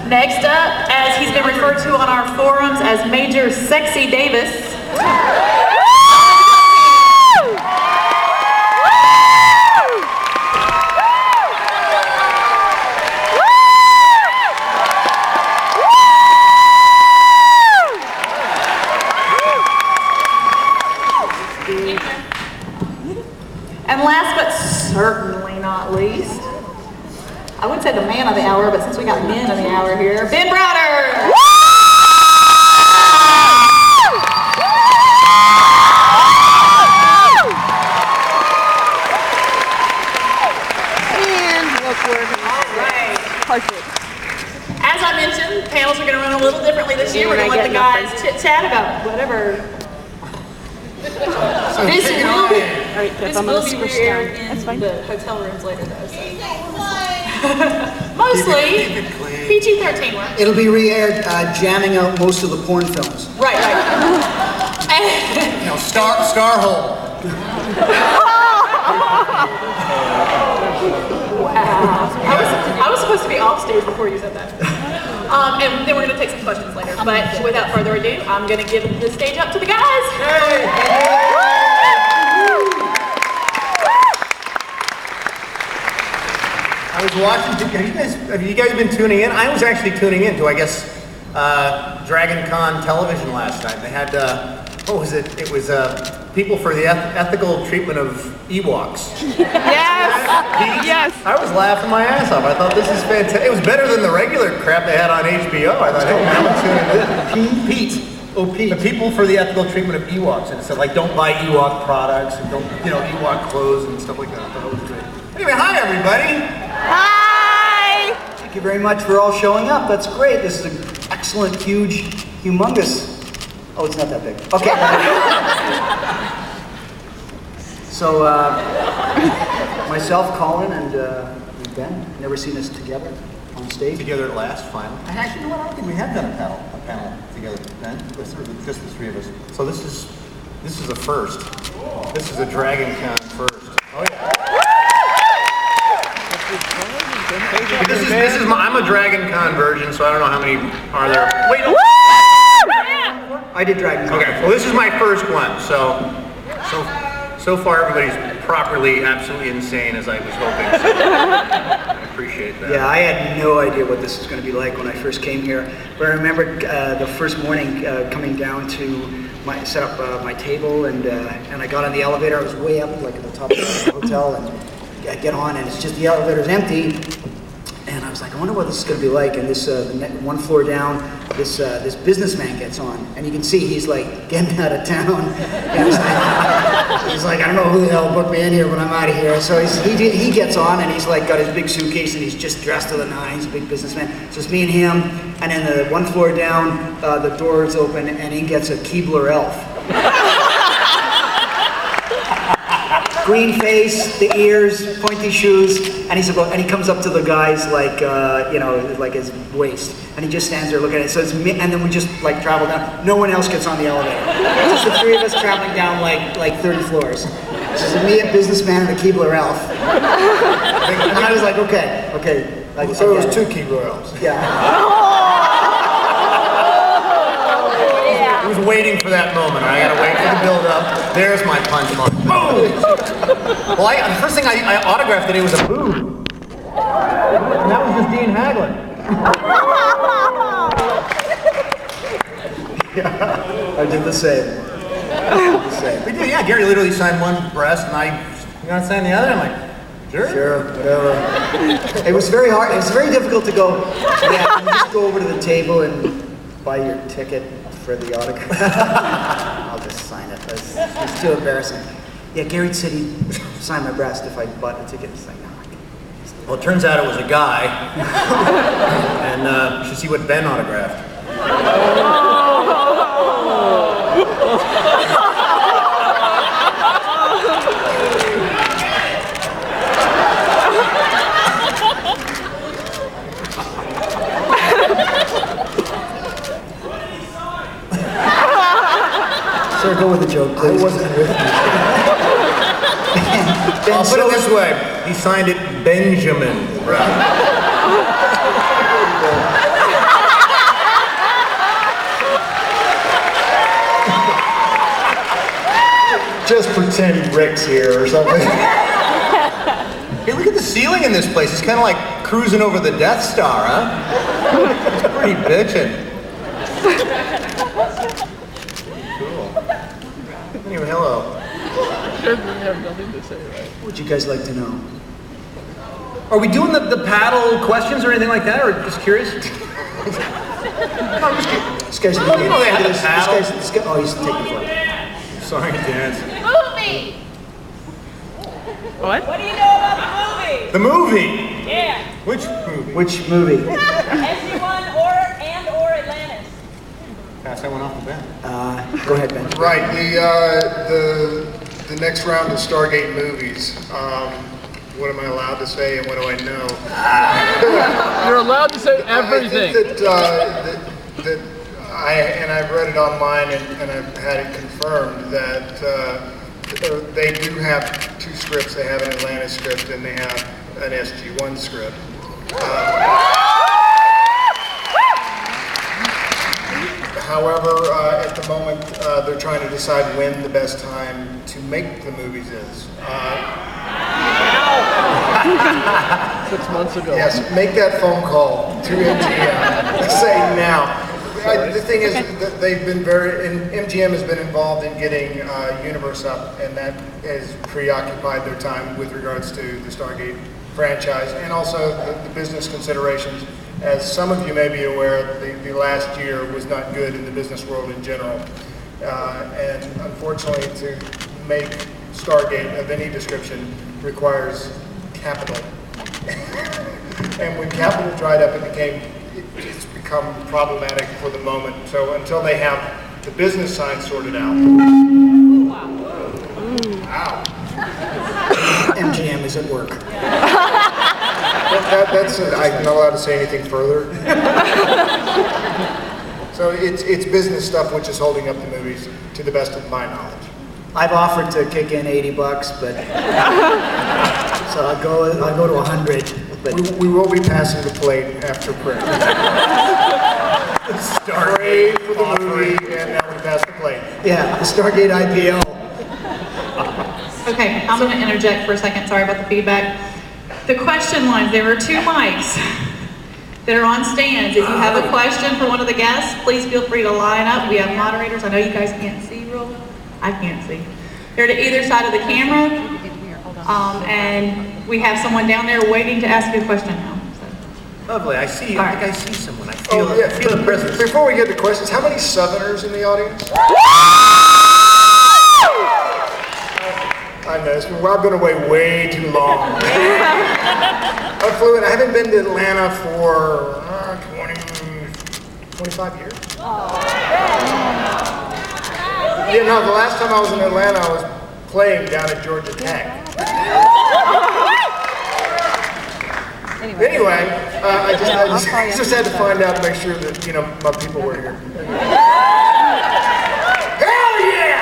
Next up, as he's been referred to on our forums as Major Sexy Davis. And last but certainly not least, I would say the man of the hour, but since we got men of the hour here, Ben Browder! And look where he's perfect. As I mentioned, panels are going to run a little differently this year. We're going to let the guys chit-chat about whatever. This will be re-aired in the hotel rooms later, though. So. Mostly PG-13 work. It'll be re-aired, jamming out most of the porn films. Right. You know, Starhole. Wow. I was supposed to be off stage before you said that. And then we're going to take some questions later. But without further ado, I'm going to give the stage up to the guys. I was watching. Have you guys been tuning in? I was actually tuning in to, I guess, Dragon Con television last night. They had what was it? It was people for the ethical treatment of Ewoks. Yes. I was laughing my ass off. I thought this is fantastic. It was better than the regular crap they had on HBO. I thought, hey, I'm tuning in. Pete. Oh, Pete. The people for the ethical treatment of Ewoks, and it said like, don't buy Ewok products and don't, Ewok clothes and stuff like that. I thought it was great. Anyway, hi everybody. Hi. Thank you very much for all showing up. That's great. This is an excellent, huge, humongous. Oh, it's not that big. Okay. So, myself, Colin, and Ben, never seen us together on stage. Together at last, finally. Actually, you know what? I don't think we have done a panel together, Ben. Just the three of us. So this is a first. This is a Dragon Con first. Oh yeah. I'm a Dragon Con virgin, so I don't know how many are there. Wait. I did Dragon Con. Okay. Well, this is my first one, so far everybody's properly, absolutely insane as I was hoping. So I appreciate that. Yeah, I had no idea what this was going to be like when I first came here. But I remember the first morning coming down to set up my table, and I got on the elevator. I was way up, like at the top of the hotel, and I get on, and it's just the elevator's empty. And I was like, I wonder what this is going to be like. And this one floor down, this businessman gets on, and you can see he's like getting out of town. And he's like, I don't know who the hell booked me in here, but I'm out of here. So he gets on, and he's like got his big suitcase, and he's just dressed to the nines, a big businessman. So it's me and him, and then the one floor down, the door is open, and he gets a Keebler elf. Green face, the ears, pointy shoes, and he comes up to the guys like, like his waist, and he just stands there looking at it. So it's me, and then we just like travel down. No one else gets on the elevator. It's just the three of us traveling down like 30 floors. It's just me, a businessman, and a Keebler elf. And I was like, okay. So it was two Keebler elves. Yeah. I was waiting for that moment. I gotta wait for the build-up. There's my punchline. Boom! Well, the first thing I autographed today was a boob. And that was just Dean Haglund. I did the same. We did, yeah. Gary literally signed one breast, and you want to sign the other? I'm like, Sure, whatever. It was very hard. It was very difficult to go. Yeah, you just go over to the table and buy your ticket for the autograph. I'll just sign it. It's too embarrassing. Yeah, Gary said he'd sign my breast if I bought the ticket. It's like, no. Well, it turns out it was a guy, and you should see what Ben autographed. Sir, go with the joke, please. I wasn't with you. I'll put it this way. He signed it Benjamin Brown. pretend Rick's here or something. Hey, look at the ceiling in this place. It's kind of like cruising over the Death Star, huh? It's pretty bitchin'. Cool. Anyway, hello. You have nothing to say, right? What would you guys like to know? Are we doing the paddle questions or anything like that, or just curious? This guy's Oh, you know they have the paddle. this guy, oh, he's taking flight. Sorry, dance. Movie! What? What do you know about the movie? The movie. Yeah. Which movie? Which movie? SG-1 or Atlantis. Pass that one off the bat. Go ahead, Ben. Right, the next round of Stargate movies. What am I allowed to say and what do I know? You're allowed to say everything. I think that I've read it online and I've had it confirmed that they do have two scripts. They have an Atlantis script and they have an SG-1 script. However, at the moment, they're trying to decide when the best time to make the movies is. 6 months ago. Yes, make that phone call to MGM. Say now. The thing is that they've been MGM has been involved in getting Universe up, and that has preoccupied their time with regards to the Stargate franchise, and also the business considerations. As some of you may be aware, the last year was not good in the business world in general. And unfortunately, to make Stargate of any description requires capital. And when capital dried up, it's become problematic for the moment. So until they have the business side sorted out. Wow. MGM is at work. I'm not allowed to say anything further. So it's business stuff which is holding up the movies, to the best of my knowledge. I've offered to kick in $80, but so I'll go to 100. But We will be passing the plate after prayer. Pray for the movie, and now we pass the plate. yeah, the Stargate IPO. Okay, I'm going to interject for a second. Sorry about the feedback. The question lines, there are 2 mics that are on stands. If you have a question for one of the guests, please feel free to line up. We have moderators. I know you guys can't see real well. I can't see. They're to either side of the camera. And we have someone down there waiting to ask you a question now. Lovely. I see. All I right. think I see someone. I Oh, feel the presence. Before we get to questions, how many Southerners in the audience? I know, I've been away way too long. I flew in. I haven't been to Atlanta for 25 years. Yeah, no, the last time I was in Atlanta, I was playing down at Georgia Tech. Anyway, I just had to find out, make sure that, my people were here. Hell yeah!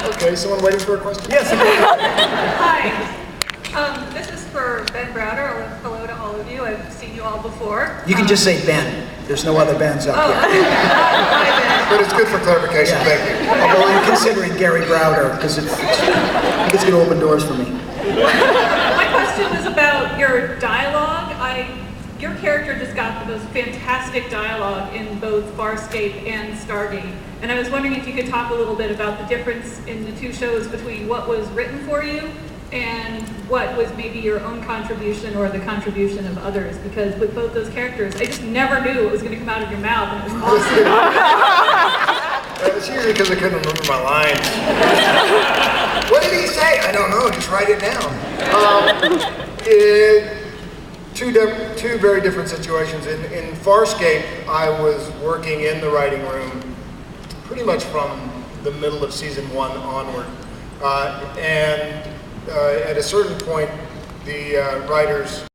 Okay, someone waiting for a question? Yes. Hi. This is for Ben Browder. Hello to all of you. I've seen you all before. You can just say Ben. There's no other Bens up here. But it's good for clarification, thank you. Although I'm considering Gary Browder because it's going to open doors for me. My question was about your dialogue. Your character just got the most fantastic dialogue in both Farscape and Stargate. And I was wondering if you could talk a little bit about the difference in the 2 shows between what was written for you and what was maybe your own contribution or the contribution of others. Because with both those characters, I just never knew what was going to come out of your mouth, and it was awesome. It's usually because I couldn't remember my lines. What did he say? I don't know, just write it down. Two very different situations. In Farscape, I was working in the writing room pretty much from the middle of season 1 onward. And at a certain point, the writers